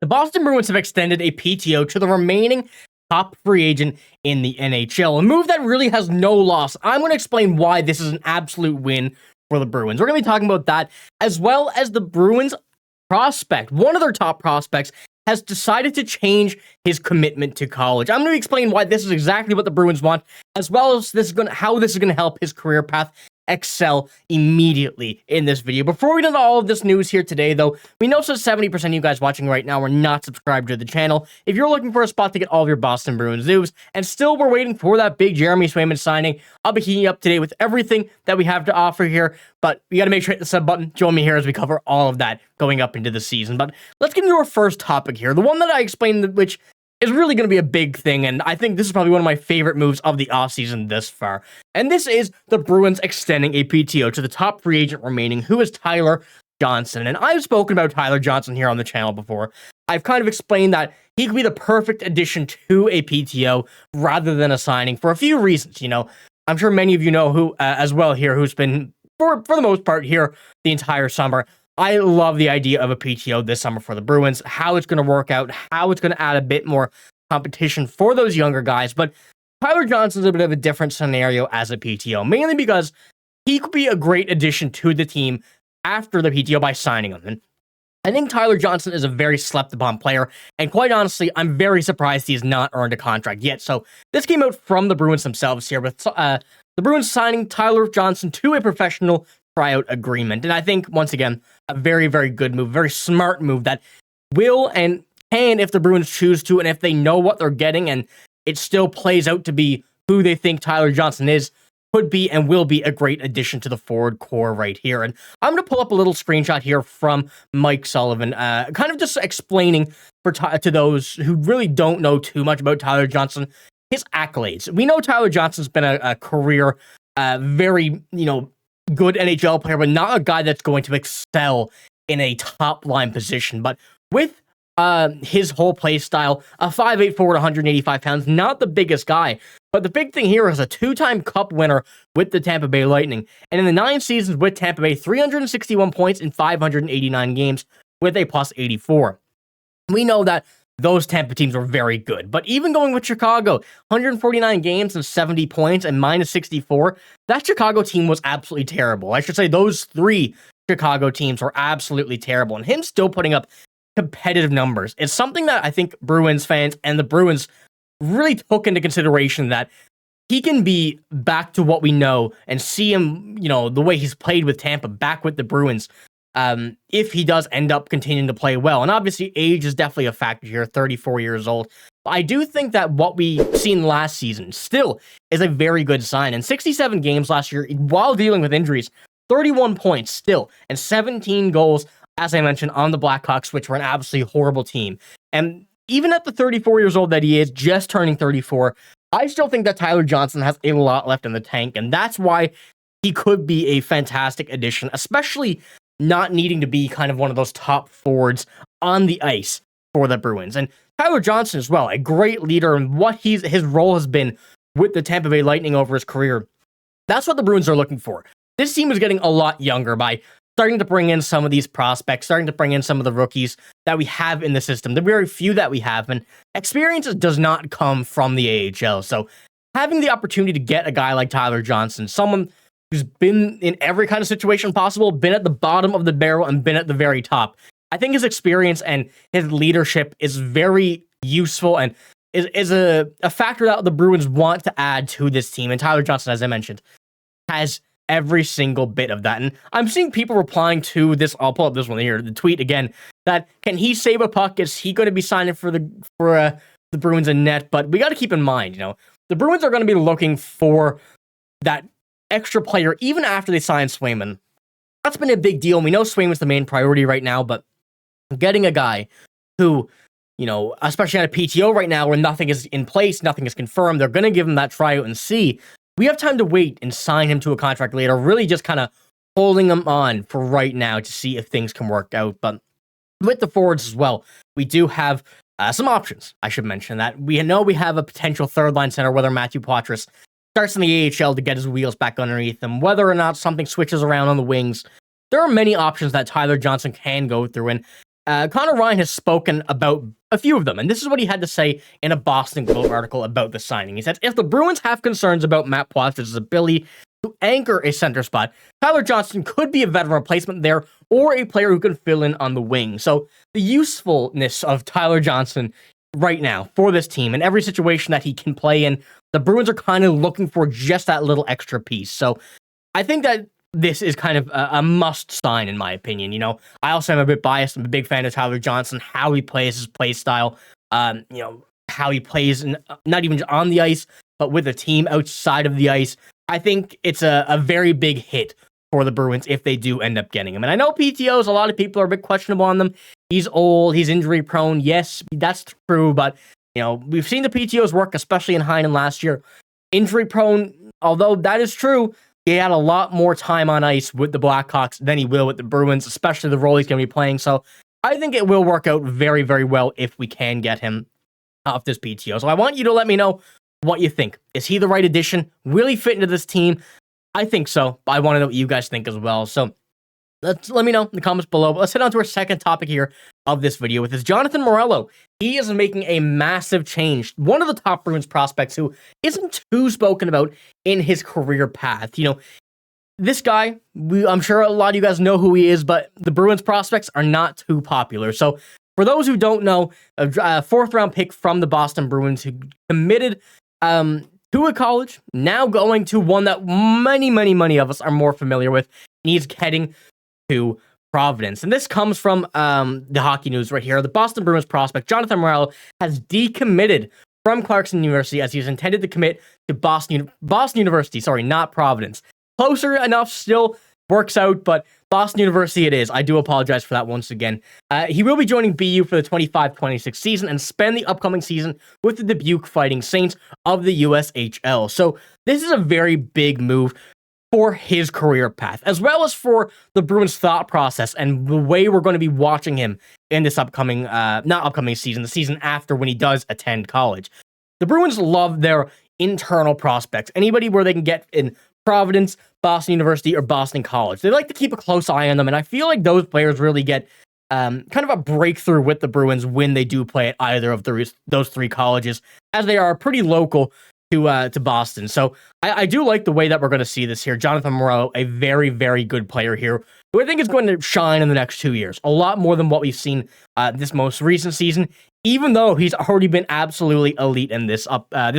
The Boston Bruins have extended a PTO to the remaining top free agent in the NHL, a move that really has no loss. I'm going to explain why this is an absolute win for the Bruins. We're going to be talking about that, as well as the Bruins prospect, one of their top prospects, has decided to change his commitment to college. I'm going to explain why this is exactly what the Bruins want, as well as how this is going to help his career path excel immediately in this video. Before we get into all of this news here today, though, we know so 70% of you guys watching right now are not subscribed to the channel. If you're looking for a spot to get all of your Boston Bruins news, and still we're waiting for that big Jeremy Swayman signing, I'll be keeping you up to date with everything that we have to offer here, but you got to make sure to hit the sub button. Join me here as we cover all of that going up into the season. But let's get into our first topic here, the one that I explained, which is really going to be a big thing, and I think this is probably one of my favorite moves of the offseason this far. And this is the Bruins extending a PTO to the top free agent remaining, who is Tyler Johnson. And I've spoken about Tyler Johnson here on the channel before. I've kind of explained that he could be the perfect addition to a PTO rather than a signing for a few reasons. You know, I'm sure many of you know who as well here, who's been, for the most part, here the entire summer. I love the idea of a PTO this summer for the Bruins, how it's going to work out, how it's going to add a bit more competition for those younger guys. But Tyler Johnson's a bit of a different scenario as a PTO, mainly because he could be a great addition to the team after the PTO by signing him. And I think Tyler Johnson is a very slept-upon player, and quite honestly, I'm very surprised he's not earned a contract yet. So this came out from the Bruins themselves here, with the Bruins signing Tyler Johnson to a professional tryout agreement. And I think, once again, a very, very good move, very smart move that will and can, if the Bruins choose to, and if they know what they're getting, and it still plays out to be who they think Tyler Johnson is, could be and will be a great addition to the forward core right here. And I'm going to pull up a little screenshot here from Mike Sullivan, kind of just explaining to those who really don't know too much about Tyler Johnson, his accolades. We know Tyler Johnson's been a career, very, good NHL player, but not a guy that's going to excel in a top line position. But with his whole play style, a 5'8" forward, 185 pounds, not the biggest guy, but the big thing here is a two-time Cup winner with the Tampa Bay Lightning. And in the 9 seasons with Tampa Bay, 361 points in 589 games with a plus 84. We know that those Tampa teams were very good. But even going with Chicago, 149 games and 70 points and minus 64, that Chicago team was absolutely terrible. I should say those 3 Chicago teams were absolutely terrible. And him still putting up competitive numbers is something that I think Bruins fans and the Bruins really took into consideration, that he can be back to what we know and see him, the way he's played with Tampa back with the Bruins. If he does end up continuing to play well. And obviously age is definitely a factor here, 34 years old. But I do think that what we seen last season still is a very good sign. In 67 games last year, while dealing with injuries, 31 points still, and 17 goals, as I mentioned, on the Blackhawks, which were an absolutely horrible team. And even at the 34 years old that he is, just turning 34, I still think that Tyler Johnson has a lot left in the tank. And that's why he could be a fantastic addition, especially not needing to be kind of one of those top forwards on the ice for the Bruins. And Tyler Johnson as well, a great leader, and what his role has been with the Tampa Bay Lightning over his career. That's what the Bruins are looking for. This team is getting a lot younger by starting to bring in some of these prospects, starting to bring in some of the rookies that we have in the system, the very few that we have. And experience does not come from the AHL. So having the opportunity to get a guy like Tyler Johnson, someone who's been in every kind of situation possible, been at the bottom of the barrel and been at the very top, I think his experience and his leadership is very useful and is a factor that the Bruins want to add to this team. And Tyler Johnson, as I mentioned, has every single bit of that. And I'm seeing people replying to this. I'll pull up this one here, the tweet again, that can he save a puck? Is he going to be signing for the Bruins in net? But we got to keep in mind, the Bruins are going to be looking for that extra player even after they sign Swayman. That's been a big deal. We know Swayman's the main priority right now, but getting a guy who, especially on a PTO right now where nothing is in place, nothing is confirmed, they're going to give him that tryout and see. We have time to wait and sign him to a contract later, really just kind of holding him on for right now to see if things can work out. But with the forwards as well, we do have some options. I should mention that. We know we have a potential third-line center, whether Matthew Poitras starts in the AHL to get his wheels back underneath him, whether or not something switches around on the wings. There are many options that Tyler Johnson can go through, and Connor Ryan has spoken about a few of them, and this is what he had to say in a Boston Globe article about the signing. He said, if the Bruins have concerns about Matt Poitras's ability to anchor a center spot, Tyler Johnson could be a veteran replacement there or a player who can fill in on the wing. So the usefulness of Tyler Johnson right now for this team and every situation that he can play in, the Bruins are kind of looking for just that little extra piece. So I think that this is kind of a must sign, in my opinion. You know, I also am a bit biased. I'm a big fan of Tyler Johnson, how he plays, his play style, how he plays, not even on the ice, but with a team outside of the ice. I think it's a very big hit for the Bruins if they do end up getting him. And I know PTOs, a lot of people are a bit questionable on them. He's old, he's injury prone. Yes, that's true, but we've seen the PTOs work, especially in Heinen last year. Injury prone, although that is true, he had a lot more time on ice with the Blackhawks than he will with the Bruins, especially the role he's going to be playing. So I think it will work out very, very well if we can get him off this PTO. So I want you to let me know what you think. Is he the right addition? Will he fit into this team? I think so, but I want to know what you guys think as well. So let me know in the comments below. But let's head on to our second topic here of this video, with this Jonathan Morello. He is making a massive change. One of the top Bruins prospects who isn't too spoken about in his career path. This guy, I'm sure a lot of you guys know who he is, but the Bruins prospects are not too popular. So for those who don't know, a fourth-round pick from the Boston Bruins who committed to a college, now going to one that many of us are more familiar with. And he's heading to Providence. And this comes from the Hockey News right here. The Boston Bruins prospect, Jonathan Morello, has decommitted from Clarkson University as he's intended to commit to Boston University, not Providence. Closer enough, still works out, but Boston University it is. I do apologize for that once again. He will be joining BU for the 25-26 season and spend the upcoming season with the Dubuque Fighting Saints of the USHL. So this is a very big move for his career path, as well as for the Bruins' thought process and the way we're going to be watching him in this upcoming, the season after, when he does attend college. The Bruins love their internal prospects. Anybody where they can get in Providence, Boston University, or Boston College. They like to keep a close eye on them, and I feel like those players really get kind of a breakthrough with the Bruins when they do play at either of those three colleges, as they are pretty local to Boston. So I do like the way that we're going to see this here. Jonathan Morello, a very, very good player here, who I think is going to shine in the next 2 years. A lot more than what we've seen this most recent season, even though he's already been absolutely elite in this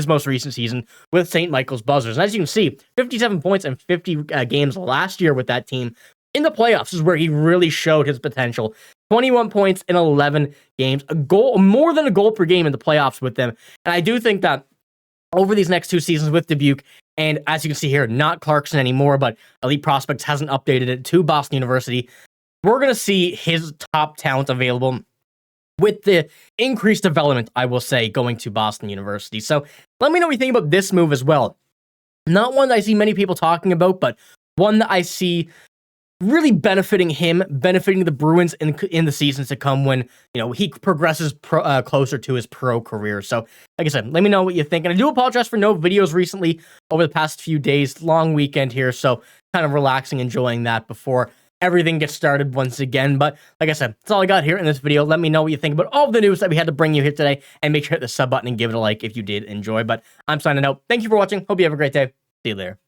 most recent season with St. Michael's Buzzers. And as you can see, 57 points in 50 games last year with that team. In the playoffs is where he really showed his potential. 21 points in 11 games, more than a goal per game in the playoffs with them. And I do think that over these next 2 seasons with Dubuque, and as you can see here, not Clarkson anymore, but Elite Prospects hasn't updated it to Boston University, we're going to see his top talent available with the increased development, I will say, going to Boston University. So let me know what you think about this move as well. Not one that I see many people talking about, but one that I see really benefiting him, benefiting the Bruins in the seasons to come when, he progresses closer to his pro career. So, like I said, let me know what you think. And I do apologize for no videos recently over the past few days. Long weekend here, so kind of relaxing, enjoying that before everything gets started once again. But like I said, that's all I got here in this video. Let me know what you think about all of the news that we had to bring you here today. And make sure to hit the sub button and give it a like if you did enjoy. But I'm signing out. Thank you for watching. Hope you have a great day. See you later.